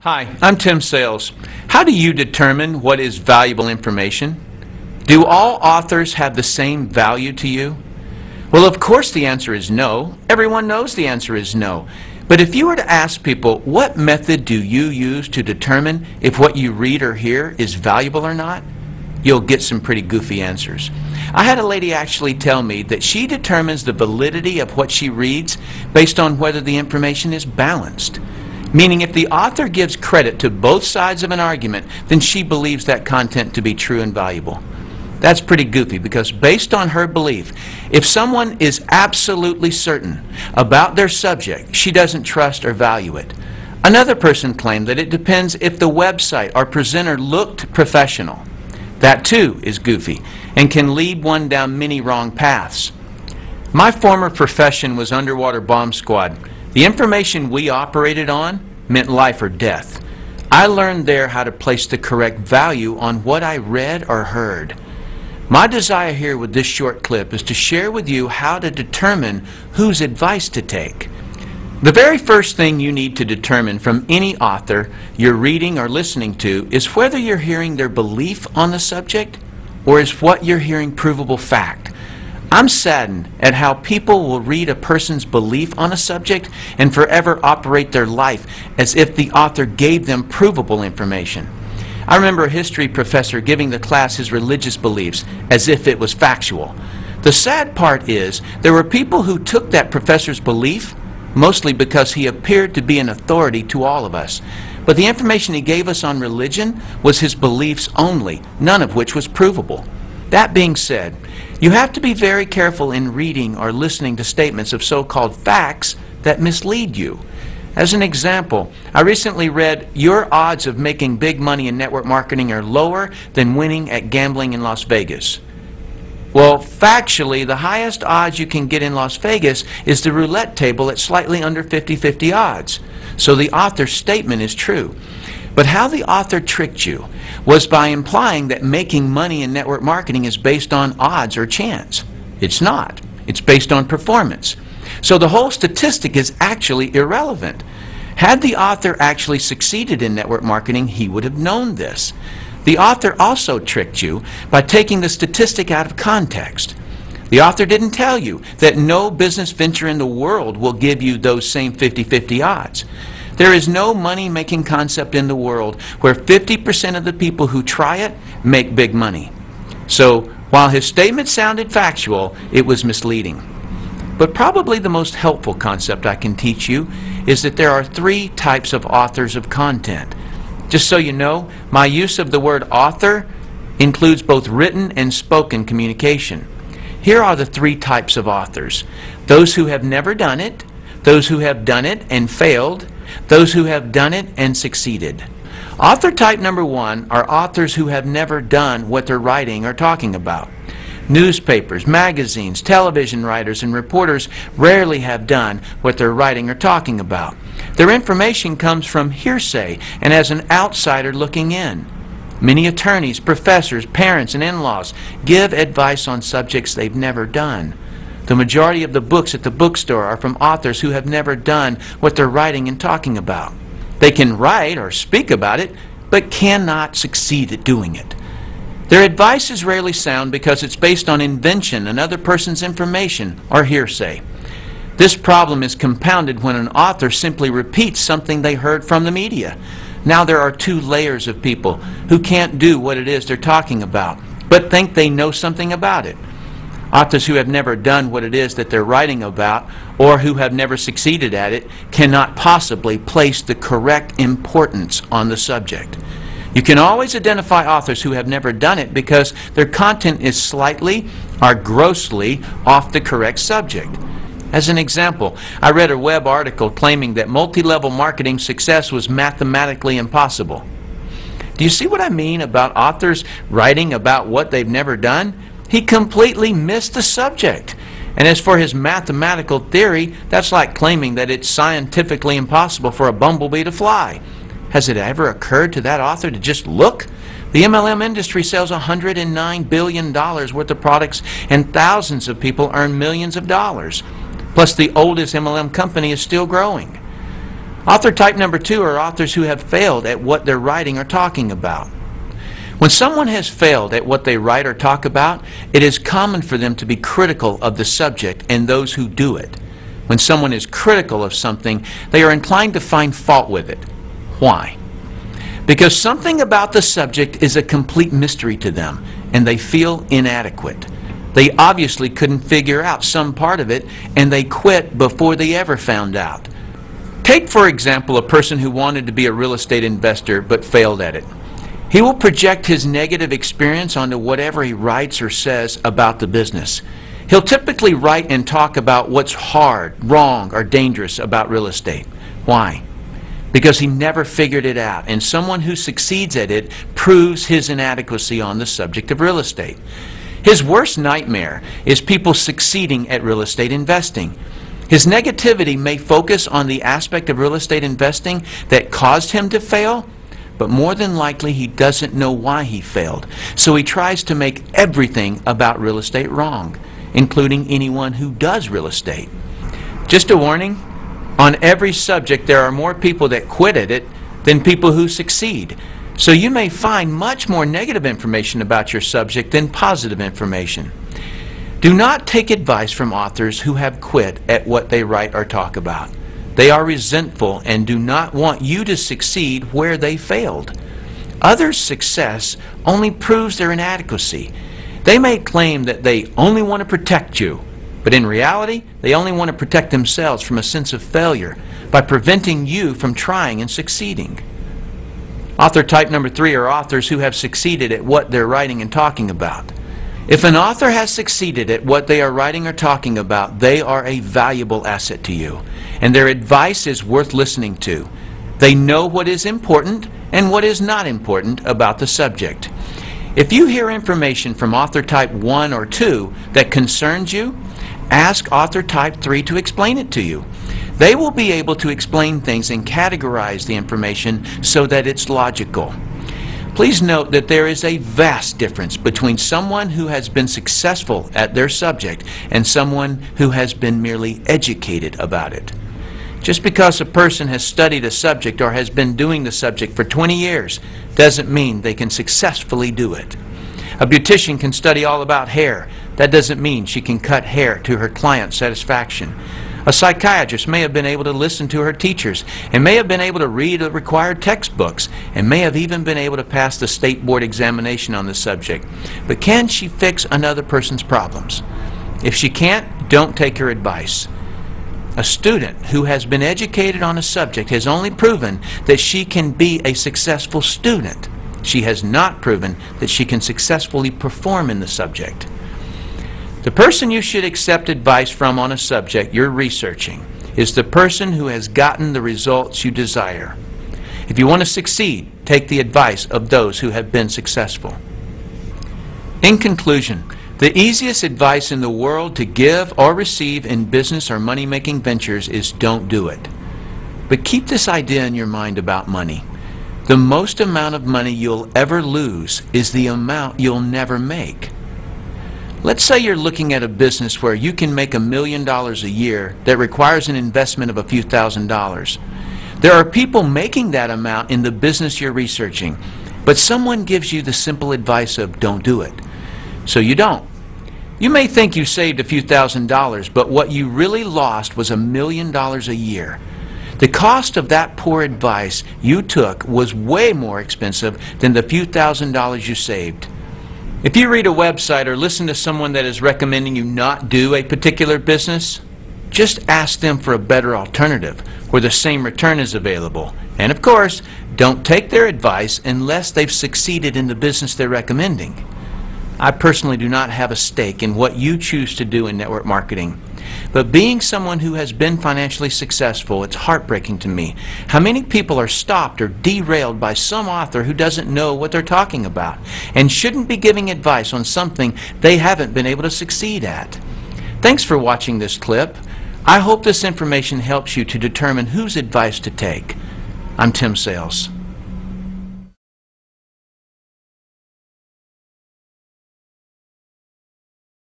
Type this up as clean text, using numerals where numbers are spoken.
Hi, I'm Tim Sales. How do you determine what is valuable information? Do all authors have the same value to you? Well, of course the answer is no. Everyone knows the answer is no. But if you were to ask people, what method do you use to determine if what you read or hear is valuable or not? You'll get some pretty goofy answers. I had a lady actually tell me that she determines the validity of what she reads based on whether the information is balanced. Meaning if the author gives credit to both sides of an argument, then she believes that content to be true and valuable. That's pretty goofy because based on her belief, if someone is absolutely certain about their subject, she doesn't trust or value it. Another person claimed that it depends if the website or presenter looked professional. That too is goofy and can lead one down many wrong paths. My former profession was underwater bomb squad. The information we operated on meant life or death. I learned there how to place the correct value on what I read or heard. My desire here with this short clip is to share with you how to determine whose advice to take. The very first thing you need to determine from any author you're reading or listening to is whether you're hearing their belief on the subject or is what you're hearing provable fact. I'm saddened at how people will read a person's belief on a subject and forever operate their life as if the author gave them provable information. I remember a history professor giving the class his religious beliefs as if it was factual. The sad part is there were people who took that professor's belief mostly because he appeared to be an authority to all of us. But the information he gave us on religion was his beliefs only, none of which was provable. That being said, you have to be very careful in reading or listening to statements of so-called facts that mislead you. As an example, I recently read, your odds of making big money in network marketing are lower than winning at gambling in Las Vegas. Well, factually, the highest odds you can get in Las Vegas is the roulette table at slightly under 50-50 odds. So the author's statement is true. But how the author tricked you was by implying that making money in network marketing is based on odds or chance. It's not. It's based on performance. So the whole statistic is actually irrelevant. Had the author actually succeeded in network marketing, he would have known this. The author also tricked you by taking the statistic out of context. The author didn't tell you that no business venture in the world will give you those same 50-50 odds. There is no money-making concept in the world where 50% of the people who try it make big money. So, while his statement sounded factual, it was misleading. But probably the most helpful concept I can teach you is that there are three types of authors of content. Just so you know, my use of the word author includes both written and spoken communication. Here are the three types of authors: those who have never done it, those who have done it and failed, those who have done it and succeeded. Author type number one are authors who have never done what they're writing or talking about. Newspapers, magazines, television writers, and reporters rarely have done what they're writing or talking about. Their information comes from hearsay and as an outsider looking in. Many attorneys, professors, parents, and in-laws give advice on subjects they've never done. The majority of the books at the bookstore are from authors who have never done what they're writing and talking about. They can write or speak about it, but cannot succeed at doing it. Their advice is rarely sound because it's based on invention, another person's information, or hearsay. This problem is compounded when an author simply repeats something they heard from the media. Now there are two layers of people who can't do what it is they're talking about, but think they know something about it. Authors who have never done what it is that they're writing about or who have never succeeded at it cannot possibly place the correct importance on the subject. You can always identify authors who have never done it because their content is slightly or grossly off the correct subject. As an example, I read a web article claiming that multi-level marketing success was mathematically impossible. Do you see what I mean about authors writing about what they've never done? He completely missed the subject. And as for his mathematical theory, that's like claiming that it's scientifically impossible for a bumblebee to fly. Has it ever occurred to that author to just look? The MLM industry sells $109 billion worth of products and thousands of people earn millions of dollars. Plus the oldest MLM company is still growing. Author type number 2 are authors who have failed at what they're writing or talking about. When someone has failed at what they write or talk about, it is common for them to be critical of the subject and those who do it. When someone is critical of something, they are inclined to find fault with it. Why? Because something about the subject is a complete mystery to them, and they feel inadequate. They obviously couldn't figure out some part of it, and they quit before they ever found out. Take, for example, a person who wanted to be a real estate investor but failed at it. He will project his negative experience onto whatever he writes or says about the business. He'll typically write and talk about what's hard, wrong, or dangerous about real estate. Why? Because he never figured it out, and someone who succeeds at it proves his inadequacy on the subject of real estate. His worst nightmare is people succeeding at real estate investing. His negativity may focus on the aspect of real estate investing that caused him to fail, but more than likely he doesn't know why he failed. So he tries to make everything about real estate wrong, including anyone who does real estate. Just a warning, on every subject there are more people that quit at it than people who succeed. So you may find much more negative information about your subject than positive information. Do not take advice from authors who have quit at what they write or talk about. They are resentful and do not want you to succeed where they failed. Others' success only proves their inadequacy. They may claim that they only want to protect you, but in reality, they only want to protect themselves from a sense of failure by preventing you from trying and succeeding. Author type number 3 are authors who have succeeded at what they're writing and talking about. If an author has succeeded at what they are writing or talking about, they are a valuable asset to you, and their advice is worth listening to. They know what is important and what is not important about the subject. If you hear information from author type 1 or 2 that concerns you, ask author type 3 to explain it to you. They will be able to explain things and categorize the information so that it's logical. Please note that there is a vast difference between someone who has been successful at their subject and someone who has been merely educated about it. Just because a person has studied a subject or has been doing the subject for 20 years doesn't mean they can successfully do it. A beautician can study all about hair. That doesn't mean she can cut hair to her client's satisfaction. A psychiatrist may have been able to listen to her teachers and may have been able to read the required textbooks and may have even been able to pass the state board examination on the subject. But can she fix another person's problems? If she can't, don't take her advice. A student who has been educated on a subject has only proven that she can be a successful student. She has not proven that she can successfully perform in the subject. The person you should accept advice from on a subject you're researching is the person who has gotten the results you desire. If you want to succeed, take the advice of those who have been successful. In conclusion, the easiest advice in the world to give or receive in business or money-making ventures is don't do it. But keep this idea in your mind about money. The most amount of money you'll ever lose is the amount you'll never make. Let's say you're looking at a business where you can make $1 million a year that requires an investment of a few $1,000s. There are people making that amount in the business you're researching, but someone gives you the simple advice of don't do it. So you don't. You may think you saved a few $1,000s, but what you really lost was $1 million a year. The cost of that poor advice you took was way more expensive than the few $1,000s you saved. If you read a website or listen to someone that is recommending you not do a particular business, just ask them for a better alternative where the same return is available. And of course, don't take their advice unless they've succeeded in the business they're recommending. I personally do not have a stake in what you choose to do in network marketing. But being someone who has been financially successful, it's heartbreaking to me how many people are stopped or derailed by some author who doesn't know what they're talking about and shouldn't be giving advice on something they haven't been able to succeed at. Thanks for watching this clip. I hope this information helps you to determine whose advice to take. I'm Tim Sales.